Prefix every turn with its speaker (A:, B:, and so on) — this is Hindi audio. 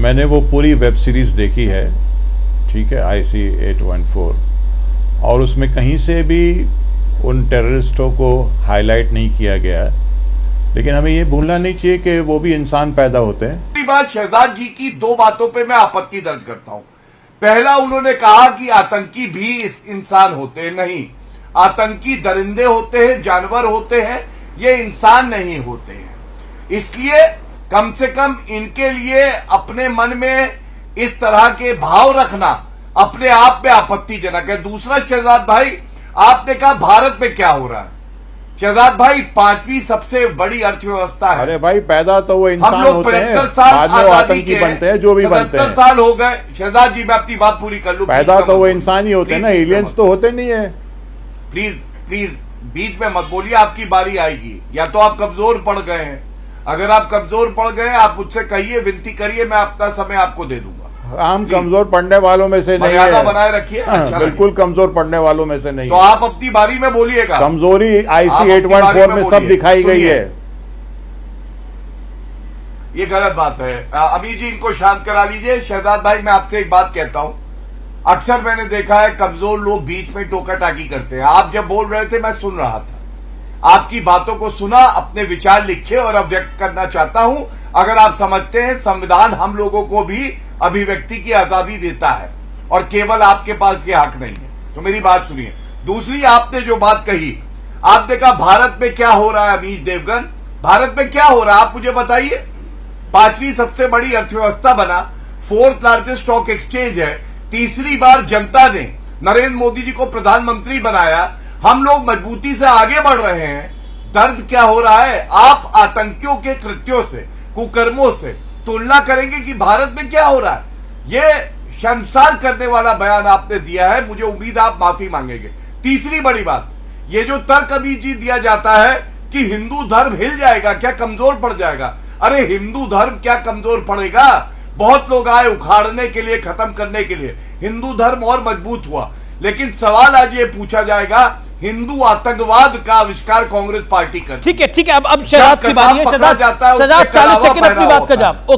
A: मैंने वो पूरी वेब सीरीज देखी है, ठीक है, IC-814, और उसमें कहीं से भी उन टेररिस्टों को हाईलाइट नहीं किया गया है। लेकिन हमें ये भूलना नहीं चाहिए कि वो भी इंसान पैदा होते हैं।
B: दूसरी बात, शहजाद जी की दो बातों पे मैं आपत्ति दर्ज करता हूं। पहला, उन्होंने कहा कि आतंकी भी इंसान होते हैं। नहीं, आतंकी दरिंदे होते हैं, जानवर होते हैं, ये इंसान नहीं होते हैं। इसलिए कम से कम इनके लिए अपने मन में इस तरह के भाव रखना अपने आप में आपत्तिजनक है। दूसरा, शहजाद भाई, आपने कहा भारत में क्या हो रहा है। शहजाद भाई, 5वीं सबसे बड़ी अर्थव्यवस्था है।
A: अरे भाई, पैदा तो वो इंसान
B: हम लोग
A: होते हैं,
B: 75 साल
A: बाद में
B: आजादी के
A: बनते हैं, जो भी बनते हैं।
B: 77 साल हो गए। शहजाद जी, मैं अपनी बात पूरी कर लूं।
A: पैदा तो वो इंसान ही होते हैं ना, एलियंस तो होते नहीं है।
B: प्लीज प्लीज बीच में मत बोलिए, आपकी बारी आएगी। या तो आप कमजोर पड़ गए हैं। अगर आप कमजोर पड़ गए, आप मुझसे कहिए, विनती करिए, मैं अपना समय आपको दे दूंगा।
A: हम कमजोर पड़ने वालों में से नहीं है।
B: बनाए रखिए। अच्छा,
A: बिल्कुल कमजोर पड़ने वालों में से नहीं।
B: तो आप अपनी बारी में बोलिएगा।
A: कमजोरी IC-814 में सब दिखाई गई है।
B: ये गलत बात है। अभी जी, इनको शांत करा लीजिए। शहजाद भाई, मैं आपसे एक बात कहता हूं, अक्सर मैंने देखा है कमजोर लोग बीच में टोका टाकी करते हैं। आप जब बोल रहे थे, मैं सुन रहा था, आपकी बातों को सुना, अपने विचार लिखे और अब व्यक्त करना चाहता हूं। अगर आप समझते हैं संविधान हम लोगों को भी अभिव्यक्ति की आजादी देता है और केवल आपके पास ये हक नहीं है, तो मेरी बात सुनिए। दूसरी, आपने जो बात कही, आपने कहा भारत में क्या हो रहा है। अमीश देवगन, भारत में क्या हो रहा है आप मुझे बताइए। 5वीं सबसे बड़ी अर्थव्यवस्था बना, 4th लार्जेस्ट स्टॉक एक्सचेंज है, तीसरी बार जनता ने नरेंद्र मोदी जी को प्रधानमंत्री बनाया, हम लोग मजबूती से आगे बढ़ रहे हैं। दर्द क्या हो रहा है। आप आतंकियों के कृत्यों से, कुकर्मों से तुलना करेंगे कि भारत में क्या हो रहा है। यह शर्मसार करने वाला बयान आपने दिया है। मुझे उम्मीद आप माफी मांगेंगे। तीसरी बड़ी बात, ये जो तर्क अभी जी दिया जाता है कि हिंदू धर्म हिल जाएगा, क्या कमजोर पड़ जाएगा। अरे हिंदू धर्म क्या कमजोर पड़ेगा। बहुत लोग आए उखाड़ने के लिए, खत्म करने के लिए, हिंदू धर्म और मजबूत हुआ। लेकिन सवाल आज ये पूछा जाएगा, हिंदू आतंकवाद का आविष्कार कांग्रेस पार्टी कर।
C: ठीक है, अब शहजाद की बारी है। शहजाद 40 सेकंड अपनी बात का जवाब। ओके।